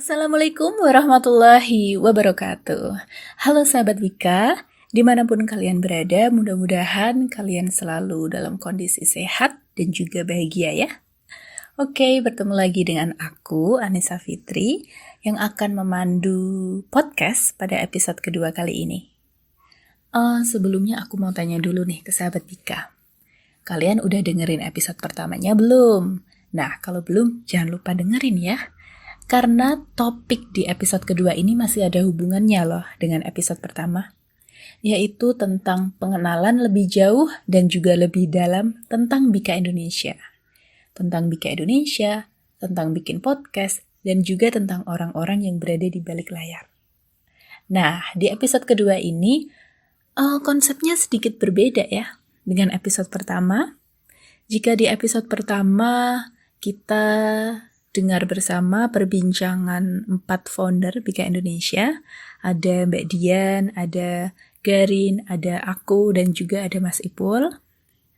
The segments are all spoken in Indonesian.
Assalamualaikum warahmatullahi wabarakatuh. Halo sahabat Wika, dimanapun kalian berada, mudah-mudahan kalian selalu dalam kondisi sehat dan juga bahagia ya. Oke, bertemu lagi dengan aku, Anissa Fitri, yang akan memandu podcast pada episode kedua kali ini. Sebelumnya aku mau tanya dulu nih ke sahabat Wika. Kalian udah dengerin episode pertamanya belum? Nah, kalau belum, jangan lupa dengerin ya. Karena topik di episode kedua ini masih ada hubungannya loh dengan episode pertama, yaitu tentang pengenalan lebih jauh dan juga lebih dalam tentang Bika Indonesia. Tentang Bika Indonesia, tentang bikin podcast, dan juga tentang orang-orang yang berada di balik layar. Nah, di episode kedua ini, konsepnya sedikit berbeda ya dengan episode pertama. Jika di episode pertama kita dengar bersama perbincangan 4 founder Bika Indonesia. Ada Mbak Dian, ada Garin, ada aku, dan juga ada Mas Ipul.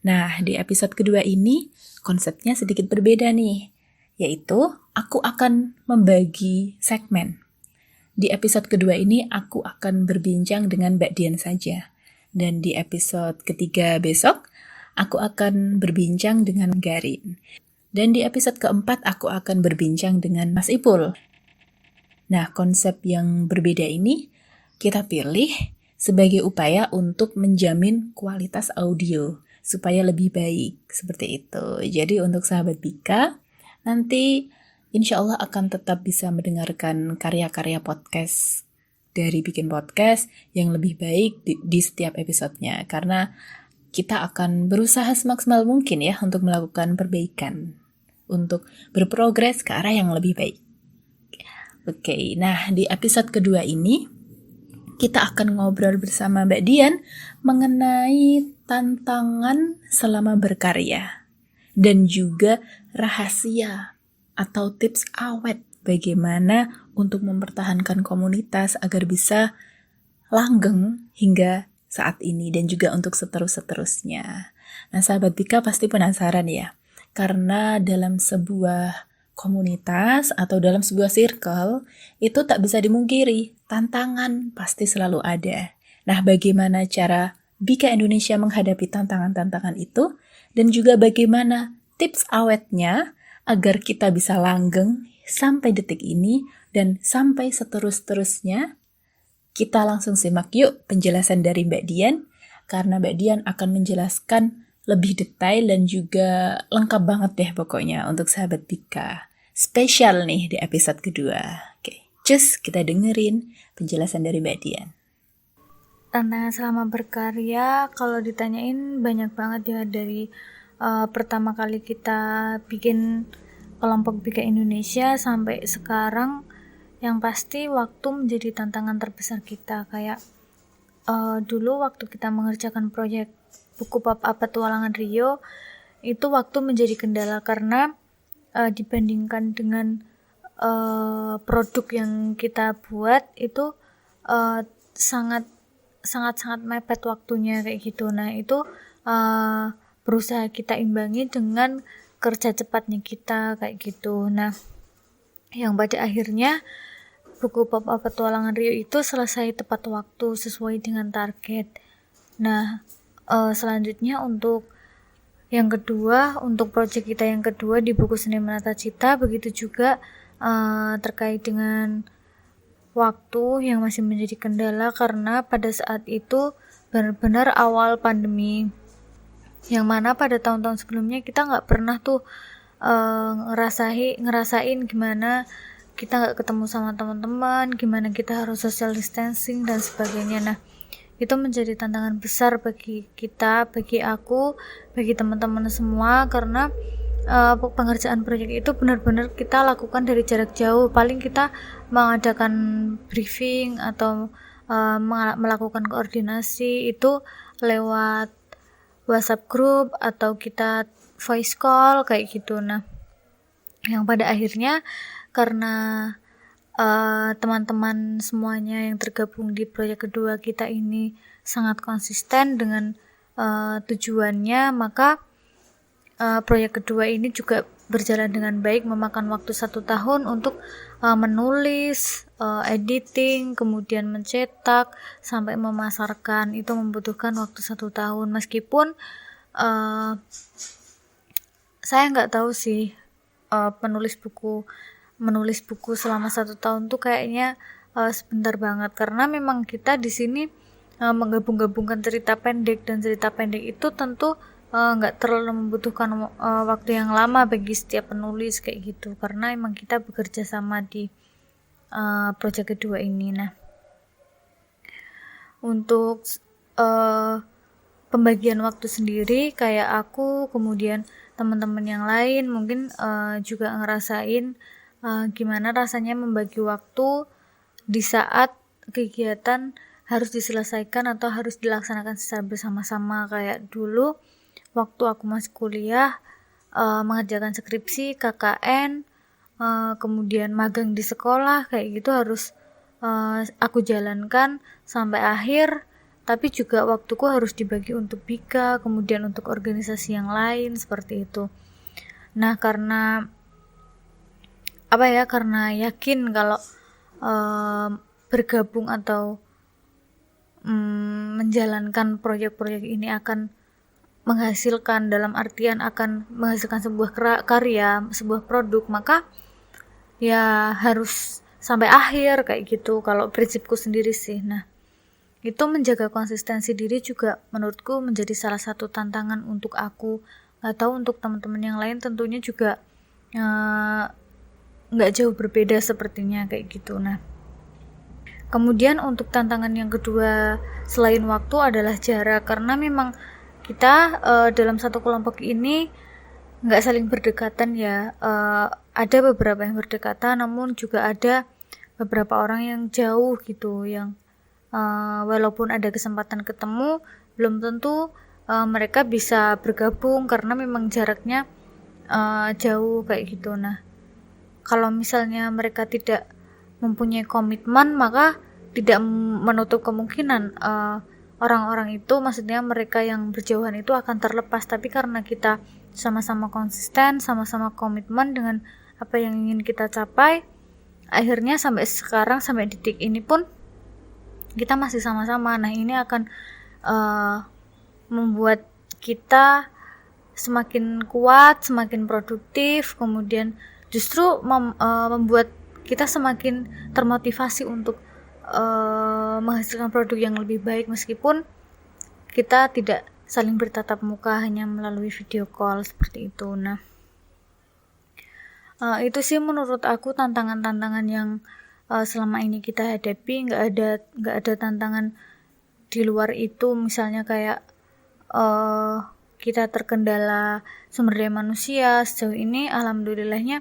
Nah, di episode kedua ini konsepnya sedikit berbeda nih, yaitu aku akan membagi segmen. Di episode kedua ini aku akan berbincang dengan Mbak Dian saja. Dan di episode ketiga besok, aku akan berbincang dengan Garin. Dan di episode keempat aku akan berbincang dengan Mas Ipul. Nah, konsep yang berbeda ini kita pilih sebagai upaya untuk menjamin kualitas audio supaya lebih baik, seperti itu. Jadi untuk sahabat Bika, nanti insya Allah akan tetap bisa mendengarkan karya-karya podcast dari Bikin Podcast yang lebih baik di setiap episodenya. Karena kita akan berusaha semaksimal mungkin ya untuk melakukan perbaikan, untuk berprogres ke arah yang lebih baik. Oke, nah di episode kedua ini kita akan ngobrol bersama Mbak Dian mengenai tantangan selama berkarya dan juga rahasia atau tips awet bagaimana untuk mempertahankan komunitas agar bisa langgeng hingga saat ini dan juga untuk seterusnya. Nah, sahabat Bika pasti penasaran ya. Karena dalam sebuah komunitas atau dalam sebuah circle, itu tak bisa dimungkiri, tantangan pasti selalu ada. Nah, bagaimana cara Bika Indonesia menghadapi tantangan-tantangan itu, dan juga bagaimana tips awetnya agar kita bisa langgeng sampai detik ini, dan sampai seterusnya, kita langsung simak yuk penjelasan dari Mbak Dian, karena Mbak Dian akan menjelaskan lebih detail dan juga lengkap banget deh pokoknya untuk sahabat Bika. Spesial nih di episode kedua. Oke, cus kita dengerin penjelasan dari Mbak Dian. Tantangan selama berkarya, kalau ditanyain banyak banget ya dari pertama kali kita bikin kelompok Bika Indonesia sampai sekarang. Yang pasti waktu menjadi tantangan terbesar kita. Kayak dulu waktu kita mengerjakan proyek buku pop-up petualangan Rio, itu waktu menjadi kendala karena dibandingkan dengan produk yang kita buat itu sangat mepet waktunya kayak gitu. Nah, itu berusaha kita imbangi dengan kerja cepatnya kita kayak gitu. Nah, yang pada akhirnya buku pop-up petualangan Rio itu selesai tepat waktu sesuai dengan target. Nah, selanjutnya untuk yang kedua, untuk proyek kita yang kedua di buku Seni Menata Cita, begitu juga terkait dengan waktu yang masih menjadi kendala karena pada saat itu benar-benar awal pandemi, yang mana pada tahun-tahun sebelumnya kita nggak pernah tuh ngerasain gimana kita nggak ketemu sama teman-teman, gimana kita harus social distancing dan sebagainya. Nah, itu menjadi tantangan besar bagi kita, bagi aku, bagi teman-teman semua, karena pengerjaan proyek itu benar-benar kita lakukan dari jarak jauh. Paling kita mengadakan briefing atau melakukan koordinasi itu lewat WhatsApp group atau kita voice call kayak gitu. Nah, yang pada akhirnya karena teman-teman semuanya yang tergabung di proyek kedua kita ini sangat konsisten dengan tujuannya, maka proyek kedua ini juga berjalan dengan baik, memakan waktu 1 tahun untuk menulis, editing, kemudian mencetak sampai memasarkan itu membutuhkan waktu 1 tahun. Meskipun saya nggak tahu sih menulis buku selama 1 tahun tuh kayaknya sebentar banget, karena memang kita di sini menggabung-gabungkan cerita pendek, dan cerita pendek itu tentu nggak terlalu membutuhkan waktu yang lama bagi setiap penulis kayak gitu, karena emang kita bekerja sama di proyek kedua ini. Nah, untuk pembagian waktu sendiri, kayak aku kemudian teman-teman yang lain mungkin juga ngerasain gimana rasanya membagi waktu di saat kegiatan harus diselesaikan atau harus dilaksanakan secara bersama-sama. Kayak dulu waktu aku masih kuliah, mengerjakan skripsi, KKN, kemudian magang di sekolah, kayak gitu harus aku jalankan sampai akhir. Tapi juga waktuku harus dibagi untuk Bika, kemudian untuk organisasi yang lain, seperti itu. Nah, karena yakin kalau bergabung atau menjalankan proyek-proyek ini akan menghasilkan, dalam artian akan menghasilkan sebuah karya, sebuah produk, maka ya harus sampai akhir kayak gitu kalau prinsipku sendiri sih. Nah, itu menjaga konsistensi diri juga menurutku menjadi salah satu tantangan untuk aku. Gak tahu untuk teman-teman yang lain tentunya juga gak jauh berbeda sepertinya kayak gitu. Nah, kemudian untuk tantangan yang kedua selain waktu adalah jarak, karena memang kita dalam satu kelompok ini gak saling berdekatan ya. Ada beberapa yang berdekatan, namun juga ada beberapa orang yang jauh gitu, yang walaupun ada kesempatan ketemu, belum tentu mereka bisa bergabung karena memang jaraknya jauh kayak gitu. Nah, kalau misalnya mereka tidak mempunyai komitmen, maka tidak menutup kemungkinan orang-orang itu, maksudnya mereka yang berjauhan itu akan terlepas. Tapi karena kita sama-sama konsisten, sama-sama komitmen dengan apa yang ingin kita capai, akhirnya sampai sekarang, sampai detik ini pun kita masih sama-sama. Nah, ini akan membuat kita semakin kuat, semakin produktif, kemudian justru membuat kita semakin termotivasi untuk menghasilkan produk yang lebih baik, meskipun kita tidak saling bertatap muka, hanya melalui video call seperti itu. Nah, itu sih menurut aku tantangan-tantangan yang selama ini kita hadapi. Nggak ada tantangan di luar itu. Misalnya kayak kita terkendala sumber daya manusia, sejauh ini alhamdulillahnya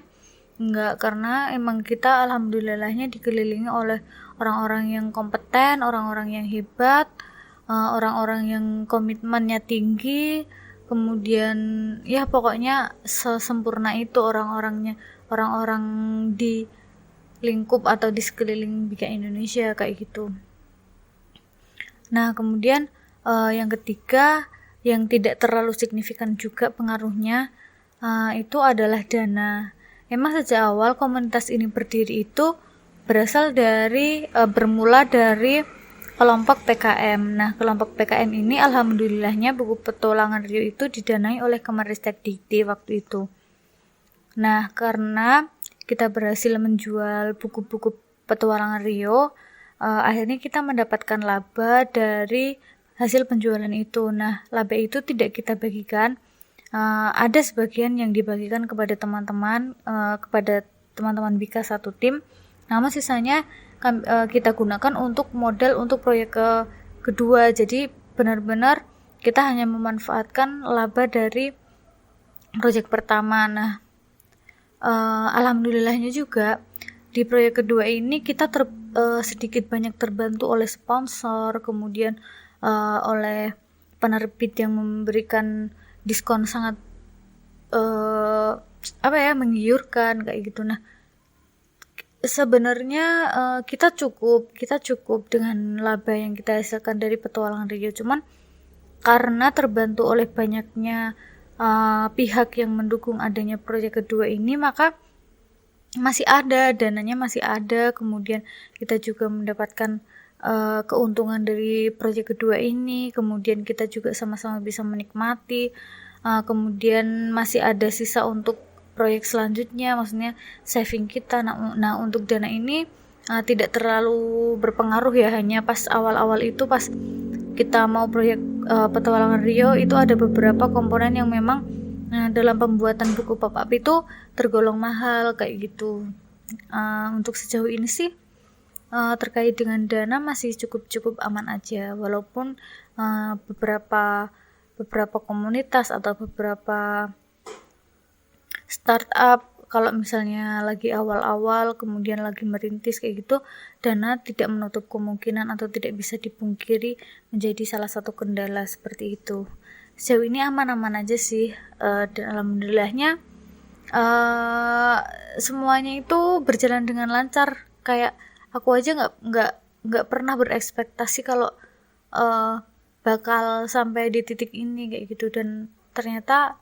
enggak, karena emang kita alhamdulillahnya dikelilingi oleh orang-orang yang kompeten, orang-orang yang hebat, orang-orang yang komitmennya tinggi, kemudian ya pokoknya sesempurna itu orang-orang di lingkup atau di sekeliling Bika Indonesia kayak gitu. Nah, kemudian yang ketiga yang tidak terlalu signifikan juga pengaruhnya itu adalah dana. Emang sejak awal komunitas ini berdiri itu bermula dari kelompok PKM. Nah, kelompok PKM ini alhamdulillahnya buku petualangan Rio itu didanai oleh Kemenristek Dikti waktu itu. Nah, karena kita berhasil menjual buku-buku petualangan Rio, akhirnya kita mendapatkan laba dari hasil penjualan itu. Nah, laba itu tidak kita bagikan. Ada sebagian yang dibagikan kepada teman-teman Bika satu tim, namun sisanya kita gunakan untuk modal untuk proyek kedua. Jadi benar-benar kita hanya memanfaatkan laba dari proyek pertama. Nah, alhamdulillahnya juga di proyek kedua ini kita sedikit banyak terbantu oleh sponsor, kemudian oleh penerbit yang memberikan diskon sangat menggiurkan kayak gitu. Nah, sebenarnya kita cukup dengan laba yang kita hasilkan dari petualangan Rio, cuman karena terbantu oleh banyaknya pihak yang mendukung adanya proyek kedua ini, maka masih ada, dananya masih ada, kemudian kita juga mendapatkan keuntungan dari proyek kedua ini, kemudian kita juga sama-sama bisa menikmati, kemudian masih ada sisa untuk proyek selanjutnya, maksudnya saving kita. Nah untuk dana ini tidak terlalu berpengaruh ya, hanya pas awal-awal itu pas kita mau proyek petualangan Rio itu ada beberapa komponen yang memang dalam pembuatan buku pop-up itu tergolong mahal kayak gitu. Untuk sejauh ini sih terkait dengan dana masih cukup aman aja, walaupun beberapa komunitas atau beberapa startup kalau misalnya lagi awal-awal kemudian lagi merintis kayak gitu, dana tidak menutup kemungkinan atau tidak bisa dipungkiri menjadi salah satu kendala seperti itu. Sejauh ini aman-aman aja sih, dan alhamdulillahnya semuanya itu berjalan dengan lancar. Kayak aku aja nggak pernah berekspektasi kalau bakal sampai di titik ini kayak gitu, dan ternyata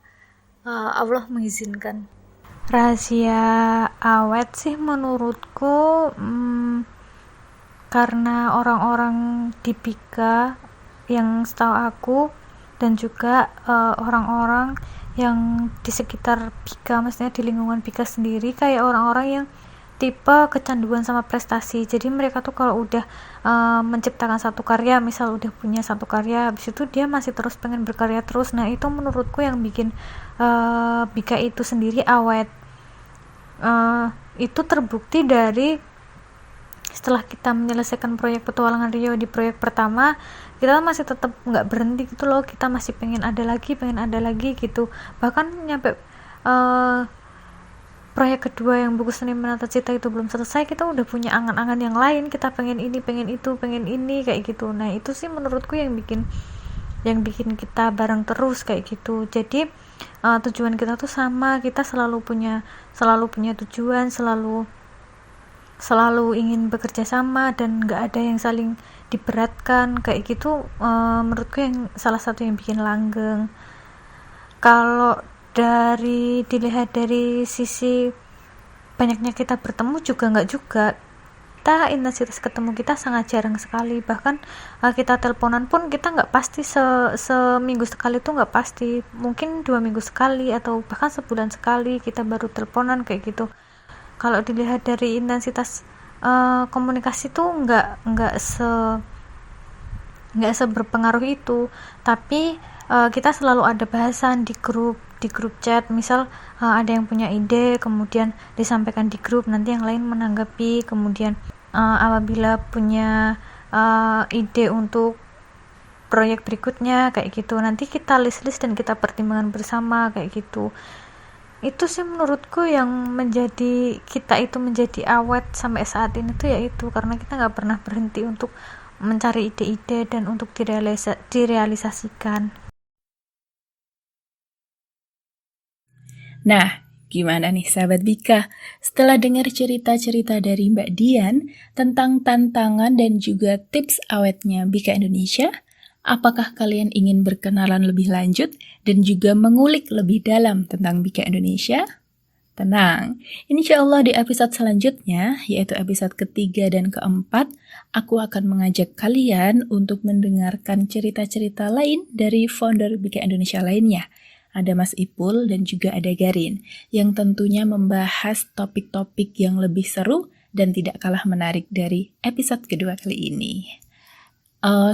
Allah mengizinkan. Rahasia awet sih menurutku karena orang-orang di Bika yang setahu aku dan juga orang-orang yang di sekitar Bika, maksudnya di lingkungan Bika sendiri, kayak orang-orang yang tipe kecanduan sama prestasi. Jadi mereka tuh kalau udah menciptakan satu karya, misal udah punya satu karya, habis itu dia masih terus pengen berkarya terus. Nah itu menurutku yang bikin Bika itu sendiri awet. Itu terbukti dari setelah kita menyelesaikan proyek petualangan Rio di proyek pertama, kita masih tetap nggak berhenti gitu loh, kita masih pengen ada lagi gitu. Bahkan nyampe proyek kedua yang buku Seni Menata Cita itu belum selesai, kita udah punya angan-angan yang lain, kita pengen ini, pengen itu, pengen ini kayak gitu. Nah itu sih menurutku yang bikin kita bareng terus kayak gitu. Jadi tujuan kita tuh sama, kita selalu punya tujuan, selalu ingin bekerja sama dan nggak ada yang saling diberatkan kayak gitu. Menurutku yang salah satu yang bikin langgeng. Kalau dilihat dari sisi banyaknya kita bertemu juga nggak juga, kita intensitas ketemu kita sangat jarang sekali. Bahkan kita teleponan pun kita nggak pasti seminggu sekali tuh nggak pasti, mungkin 2 minggu sekali atau bahkan sebulan sekali kita baru teleponan kayak gitu. Kalau dilihat dari intensitas komunikasi tuh nggak seberpengaruh itu, tapi kita selalu ada bahasan di grup chat, misal ada yang punya ide kemudian disampaikan di grup, nanti yang lain menanggapi, kemudian apabila punya ide untuk proyek berikutnya kayak gitu, nanti kita list dan kita pertimbangkan bersama kayak gitu. Itu sih menurutku yang menjadi kita itu menjadi awet sampai saat ini tuh, yaitu karena kita nggak pernah berhenti untuk mencari ide-ide dan untuk direalisasikan. Nah, gimana nih sahabat Bika? Setelah dengar cerita-cerita dari Mbak Dian tentang tantangan dan juga tips awetnya Bika Indonesia, apakah kalian ingin berkenalan lebih lanjut dan juga mengulik lebih dalam tentang Bika Indonesia? Tenang, insya Allah di episode selanjutnya, yaitu episode ketiga dan keempat, aku akan mengajak kalian untuk mendengarkan cerita-cerita lain dari founder Bika Indonesia lainnya. Ada Mas Ipul dan juga ada Garin, yang tentunya membahas topik-topik yang lebih seru dan tidak kalah menarik dari episode kedua kali ini.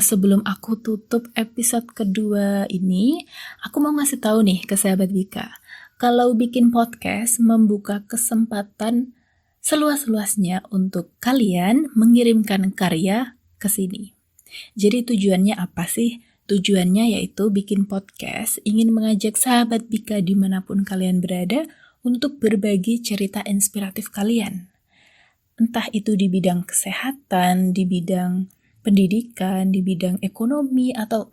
Sebelum aku tutup episode kedua ini, aku mau ngasih tahu nih ke sahabat Bika, kalau bikin podcast membuka kesempatan seluas-luasnya untuk kalian mengirimkan karya ke sini. Jadi tujuannya apa sih? Tujuannya yaitu bikin podcast ingin mengajak sahabat Bika dimanapun kalian berada untuk berbagi cerita inspiratif kalian. Entah itu di bidang kesehatan, di bidang pendidikan, di bidang ekonomi, atau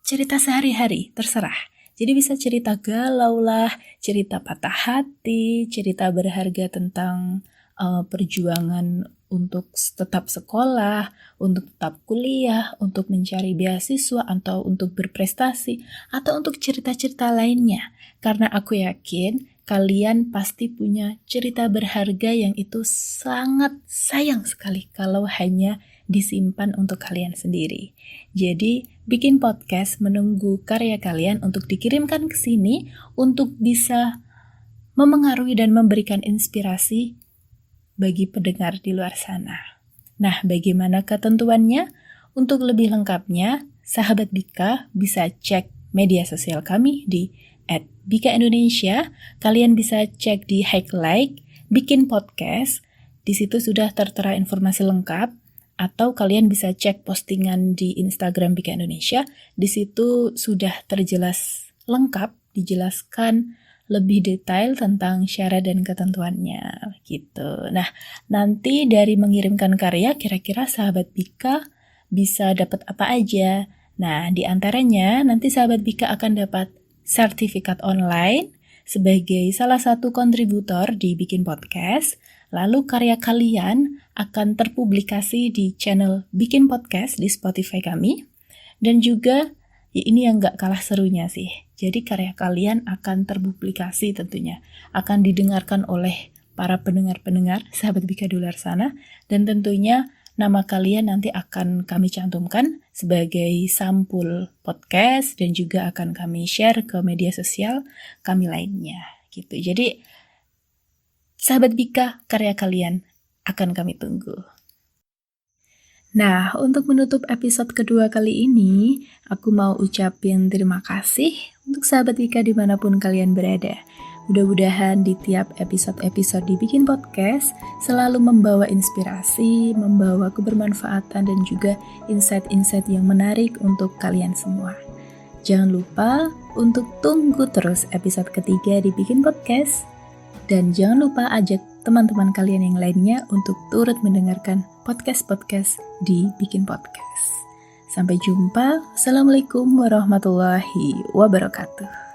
cerita sehari-hari, terserah. Jadi bisa cerita galau lah, cerita patah hati, cerita berharga tentang perjuangan untuk tetap sekolah, untuk tetap kuliah, untuk mencari beasiswa, atau untuk berprestasi, atau untuk cerita-cerita lainnya. Karena aku yakin kalian pasti punya cerita berharga yang itu sangat sayang sekali kalau hanya disimpan untuk kalian sendiri. Jadi, bikin podcast menunggu karya kalian untuk dikirimkan ke sini untuk bisa memengaruhi dan memberikan inspirasi bagi pendengar di luar sana. Nah, bagaimana ketentuannya? Untuk lebih lengkapnya, sahabat Bika bisa cek media sosial kami di @bika-indonesia. Kalian bisa cek di Highlight, bikin podcast. Di situ sudah tertera informasi lengkap. Atau kalian bisa cek postingan di Instagram Bika Indonesia. Di situ sudah terjelas lengkap, dijelaskan lebih detail tentang syarat dan ketentuannya gitu. Nah, nanti dari mengirimkan karya, kira-kira sahabat Bika bisa dapat apa aja? Nah, di antaranya nanti sahabat Bika akan dapat sertifikat online sebagai salah satu kontributor di Bikin Podcast. Lalu karya kalian akan terpublikasi di channel Bikin Podcast di Spotify kami. Dan juga, ya ini yang gak kalah serunya sih. Jadi karya kalian akan terpublikasi tentunya. Akan didengarkan oleh para pendengar-pendengar sahabat Bika di luar sana. Dan tentunya nama kalian nanti akan kami cantumkan sebagai sampul podcast dan juga akan kami share ke media sosial kami lainnya gitu. Jadi sahabat Bika, karya kalian akan kami tunggu. Nah, untuk menutup episode kedua kali ini, aku mau ucapin terima kasih untuk sahabat Bika dimanapun kalian berada. Mudah-mudahan di tiap episode-episode dibikin podcast selalu membawa inspirasi, membawa kebermanfaatan dan juga insight-insight yang menarik untuk kalian semua. Jangan lupa untuk tunggu terus episode ketiga dibikin podcast. Dan jangan lupa ajak teman-teman kalian yang lainnya untuk turut mendengarkan podcast-podcast di Bikin Podcast. Sampai jumpa. Assalamualaikum warahmatullahi wabarakatuh.